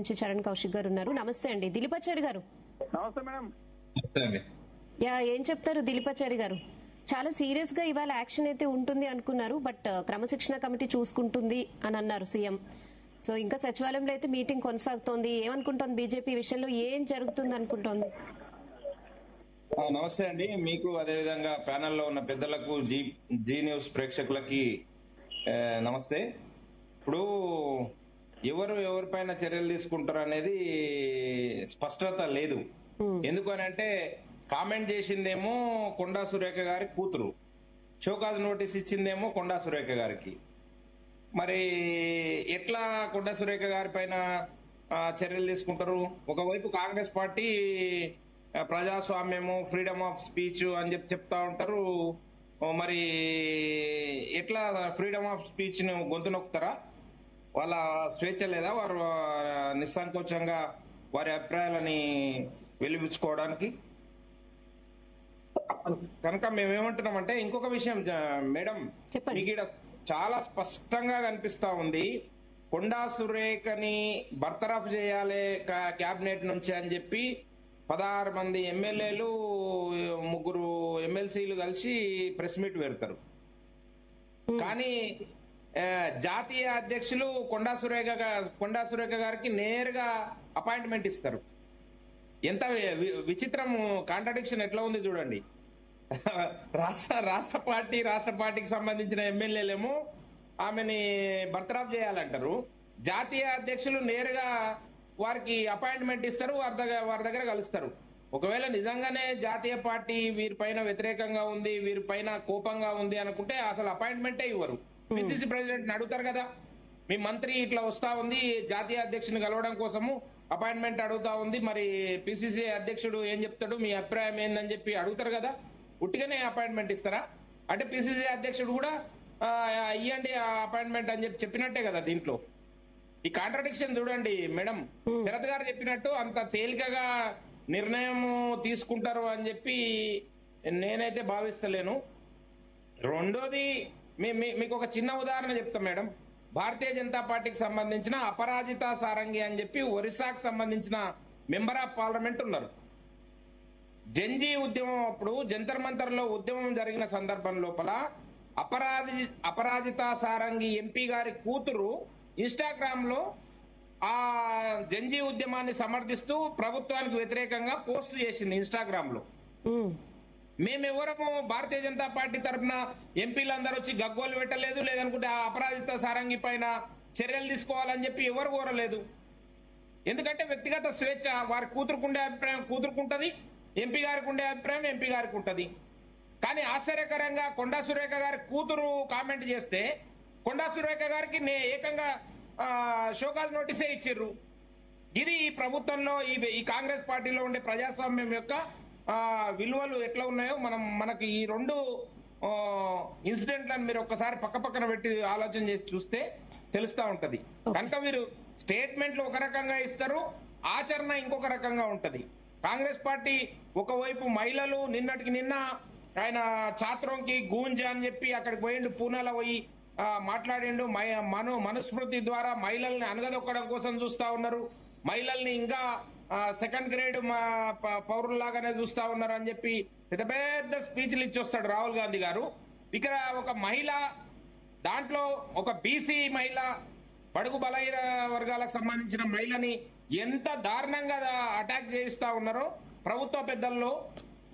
నుంచి చరణ్ కౌశిక్ గారు ఉన్నారు. నమస్తే అండి. దిలీపాచారి గారు నమస్తే మేడం. ఏం చెప్తారు దిలీపాచారి గారు? చాలా సీరియస్ గా ఇవాళ యాక్షన్ అయితే ఉంటుంది అనుకున్నారు, బట్ క్రమశిక్షణ కమిటీ చూసుకుంటుంది అని అన్నారు సీఎం. సో ఇంకా సచివాలయంలో అయితే మీటింగ్ కొనసాగుతోంది. ఏమనుకుంటోంది బీజేపీ విషయంలో? ఏం జరుగుతుంది అనుకుంటోంది? నమస్తే అండి. మీకు అదేవిధంగా ప్యానెల్లో ఉన్న పెద్దలకు, జీ న్యూస్ ప్రేక్షకులకి నమస్తే. ఇప్పుడు ఎవరిపైన చర్యలు తీసుకుంటారు అనేది స్పష్టత లేదు. ఎందుకనంటే కామెంట్ చేసిందేమో కొండా సురేఖ గారి కూతురు, షోకాజ్ నోటీస్ ఇచ్చిందేమో కొండా సురేఖ గారికి. మరి ఎట్లా కొండా సురేఖ గారి పైన చర్యలు తీసుకుంటారు? ఒకవైపు కాంగ్రెస్ పార్టీ ప్రజాస్వామ్యము, ఫ్రీడమ్ ఆఫ్ స్పీచ్ అని చెప్తా ఉంటారు. మరి ఎట్లా ఫ్రీడమ్ ఆఫ్ స్పీచ్ ను గొంతు నొక్కుతారా? వాళ్ళ స్వేచ్ఛ లేదా? వారు నిస్సంకోచంగా వారి అభిప్రాయాలని వెలిబుచ్చుకోవడానికి. కనుక మేమేమంటున్నామంటే, ఇంకొక విషయం మేడం, మీకు ఇక్కడ చాలా స్పష్టంగా కనిపిస్తా ఉంది. కొండా సురేఖని బర్తరఫ్ చేయాలి క్యాబినెట్ నుంచి అని చెప్పి 16 మంది ఎమ్మెల్యేలు, 3 ఎమ్మెల్సీలు కలిసి ప్రెస్ మీట్ పెడతారు. కానీ జాతీయ అధ్యక్షులు కొండా సురేఖ గారికి నేరుగా అపాయింట్మెంట్ ఇస్తారు. ఎంత విచిత్రం, కాంట్రడిక్షన్ ఎట్లా ఉంది చూడండి. రాష్ట్ర పార్టీకి సంబంధించిన ఎమ్మెల్యేలేమో ఆమెని బర్తరఫ్ చేయాలంటారు. జాతీయ అధ్యక్షులు నేరుగా వారికి అపాయింట్మెంట్ ఇస్తారు, వారి దగ్గర కలుస్తారు. ఒకవేళ నిజంగానే జాతీయ పార్టీ వీరిపైన వ్యతిరేకంగా ఉంది, వీరిపైన కోపంగా ఉంది అనుకుంటే అసలు అపాయింట్మెంటే ఇవ్వరు. పిసిసి ప్రెసిడెంట్ అడుగుతారు కదా, మీ మంత్రి ఇట్లా వస్తా ఉంది, జాతీయ అధ్యక్షుని కలవడం కోసము అపాయింట్మెంట్ అడుగుతా ఉంది, మరి పిసిసి అధ్యక్షుడు ఏం చెప్తాడు, మీ అభిప్రాయం ఏందని చెప్పి అడుగుతారు కదా. ఉట్టిగానే అపాయింట్మెంట్ ఇస్తారా? అంటే పిసిసి అధ్యక్షుడు కూడా ఇవ్వండి అపాయింట్మెంట్ అని చెప్పినట్టే కదా. దీంట్లో ఈ కాంట్రడిక్షన్ చూడండి మేడం. శరత్ గారు చెప్పినట్టు అంత తేలికగా నిర్ణయం తీసుకుంటారు అని చెప్పి నేనైతే భావిస్తలేను. రెండోది, మీకు ఒక చిన్న ఉదాహరణ చెప్తా మేడం. భారతీయ జనతా పార్టీకి సంబంధించిన అపరాజిత సారంగి అని చెప్పి ఒరిస్సాకు సంబంధించిన మెంబర్ ఆఫ్ పార్లమెంట్ ఉన్నారు. జంజీ ఉద్యమం అప్పుడు జంతర్ మంతర్ లో ఉద్యమం జరిగిన సందర్భం లోపల అపరాజిత సారంగి ఎంపీ గారి కూతురు ఇన్స్టాగ్రామ్ లో ఆ జంజీ ఉద్యమాన్ని సమర్థిస్తూ ప్రభుత్వానికి వ్యతిరేకంగా పోస్ట్ చేసింది ఇన్స్టాగ్రామ్ లో. మేమెవరము భారతీయ జనతా పార్టీ తరఫున ఎంపీలందరూ వచ్చి గగ్గోలు పెట్టలేదు, లేదనుకుంటే ఆ అపరాజిత సారంగి పైన చర్యలు తీసుకోవాలని చెప్పి ఎవరు కోరలేదు. ఎందుకంటే వ్యక్తిగత స్వేచ్ఛ, వారి కూతురుకుండే అభిప్రాయం కూతురుకుంటది, ఎంపీ గారికి ఉండే అభిప్రాయం ఎంపీ గారికి ఉంటది. కానీ ఆశ్చర్యకరంగా కొండా సురేఖ గారి కూతురు కామెంట్ చేస్తే కొండా సురేఖ గారికి ఏకంగా షోకాజ్ నోటీసే ఇచ్చిర్రు. ఇది ఈ ప్రభుత్వంలో ఈ కాంగ్రెస్ పార్టీలో ఉండే ప్రజాస్వామ్యం యొక్క విలువలు ఎట్లా ఉన్నాయో మనకి ఈ 2 ఇన్సిడెంట్లను మీరు ఒక్కసారి పక్కన పెట్టి ఆలోచన చేసి చూస్తే తెలుస్తా ఉంటది. కనుక వీరు స్టేట్మెంట్లు ఒక రకంగా ఇస్తారు, ఆచరణ ఇంకొక రకంగా ఉంటది. కాంగ్రెస్ పార్టీ ఒకవైపు మహిళలు, నిన్నటికి నిన్న ఆయన ఛాత్రోంకి గూంజ్ అని చెప్పి అక్కడికి పోయిండు, పూనాలో పోయి మాట్లాడిండు. మనుస్మృతి ద్వారా మహిళల్ని అనగదొక్కడం కోసం చూస్తా ఉన్నారు, మహిళల్ని ఇంకా సెకండ్ గ్రేడ్ పౌరుల్లాగానే చూస్తా ఉన్నారు అని చెప్పి పెద్ద స్పీచ్లు ఇచ్చొస్తాడు రాహుల్ గాంధీ గారు. ఇక్కడ ఒక మహిళ, దాంట్లో ఒక బీసీ మహిళ, బడుగు బలహీన వర్గాలకు సంబంధించిన మహిళని ఎంత దారుణంగా అటాక్ చేయిస్తా ఉన్నారో ప్రభుత్వ పెద్దల్లో,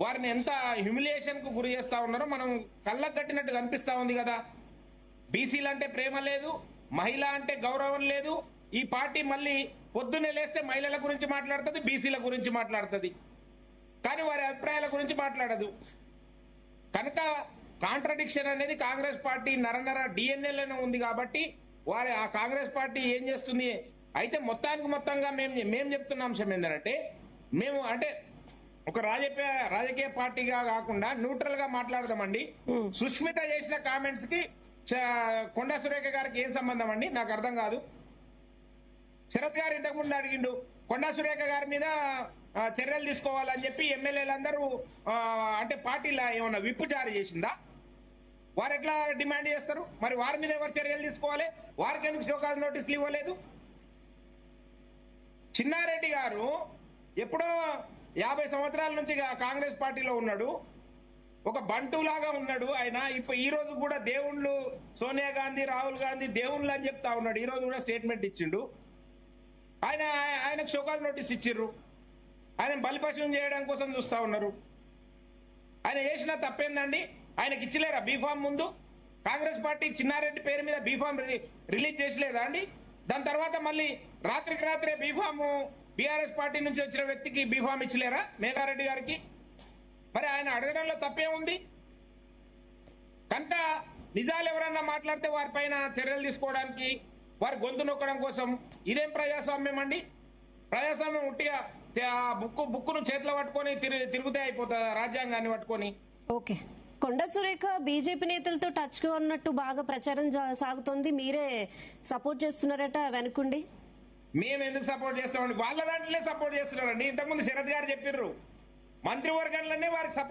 వారిని ఎంత హ్యూమిలియేషన్ కు గురి చేస్తా ఉన్నారో మనం కళ్ళకు కట్టినట్టు కనిపిస్తా ఉంది కదా. బీసీలు అంటే ప్రేమ లేదు, మహిళ అంటే గౌరవం లేదు. ఈ పార్టీ మళ్ళీ పొద్దున్నే లేస్తే మహిళల గురించి మాట్లాడుతుంది, బీసీల గురించి మాట్లాడుతుంది, కానీ వారి అభిప్రాయాల గురించి మాట్లాడదు. కనుక కాంట్రడిక్షన్ అనేది కాంగ్రెస్ పార్టీ నరనర డిఎన్ఏలోనే ఉంది. కాబట్టి ఆ కాంగ్రెస్ పార్టీ ఏం చేస్తుంది అయితే మొత్తంగా మేము చెప్తున్న అంశం ఏంటంటే, మేము అంటే ఒక రాజకీయ పార్టీగా కాకుండా న్యూట్రల్ గా మాట్లాడదామండి. సుష్మిత చేసిన కామెంట్స్ కి కొండా సురేఖ గారికి ఏం సంబంధం అండి? నాకు అర్థం కాదు. శరత్ గారు ఇంతకుముందు అడిగిండు, కొండా సురేఖ గారి మీద చర్యలు తీసుకోవాలని చెప్పి ఎమ్మెల్యేలందరూ అంటే పార్టీలో ఏమన్నా విప్పు జారీ చేసిందా? వారు ఎట్లా డిమాండ్ చేస్తారు? మరి వారి మీద ఎవరు చర్యలు తీసుకోవాలి? వారికి ఎందుకు షోకాజ్ నోటీసులు ఇవ్వలేదు? చిన్నారెడ్డి గారు ఎప్పుడో 50 సంవత్సరాల నుంచి కాంగ్రెస్ పార్టీలో ఉన్నాడు, ఒక బంటులాగా ఉన్నాడు ఆయన. ఇప్పుడు ఈ రోజు కూడా దేవుళ్ళు సోనియా గాంధీ, రాహుల్ గాంధీ దేవుళ్ళు అని చెప్తా ఉన్నాడు. ఈ రోజు కూడా స్టేట్మెంట్ ఇచ్చిండు. ఆయనకు షోకాజ్ నోటీస్ ఇచ్చిర్రు, ఆయన బలిపశం చేయడం కోసం చూస్తా ఉన్నారు. ఆయన చేసిన తప్పేందండి? ఆయనకి ఇచ్చలేరా బీఫామ్? ముందు కాంగ్రెస్ పార్టీ చిన్నారెడ్డి పేరు మీద బీఫామ్ రిలీజ్ చేసలేదా అండి? దాని తర్వాత మళ్ళీ రాత్రికి రాత్రే బీఫామ్ బీఆర్ఎస్ పార్టీ నుంచి వచ్చిన వ్యక్తికి బీఫామ్ ఇచ్చలేరా మేఘారెడ్డి గారికి? మరి ఆయన అడగడంలో తప్పే ఉంది. కనుక నిజాలు ఎవరన్నా మాట్లాడితే వారిపైన చర్యలు తీసుకోవడానికి, వారి గొంతు నొక్కడం కోసం ఇదేం ప్రజాస్వామ్యం అండి? ప్రజాస్వామ్యం ఉట్టిగా బుక్కును చేతిలో పట్టుకొని తిరుగుతే అయిపోతుంది రాజ్యాంగాన్ని పట్టుకొని. ఓకే, కొండ సురేఖ బీజేపీ నేతలతో టచ్ గా ఉన్నట్టు బాగా ప్రచారం సాగుతోంది. మీరే సపోర్ట్ చేస్తున్నారట వెనుకుండి. మేము ఎందుకు సపోర్ట్ చేస్తామండి? వాళ్ళ దాంట్లోనే సపోర్ట్ చేస్తున్నారండి. ఇంతకుముందు శరత్ గారు చెప్పిర్రు, మంత్రివర్గంలోనే వారికి సపోర్ట్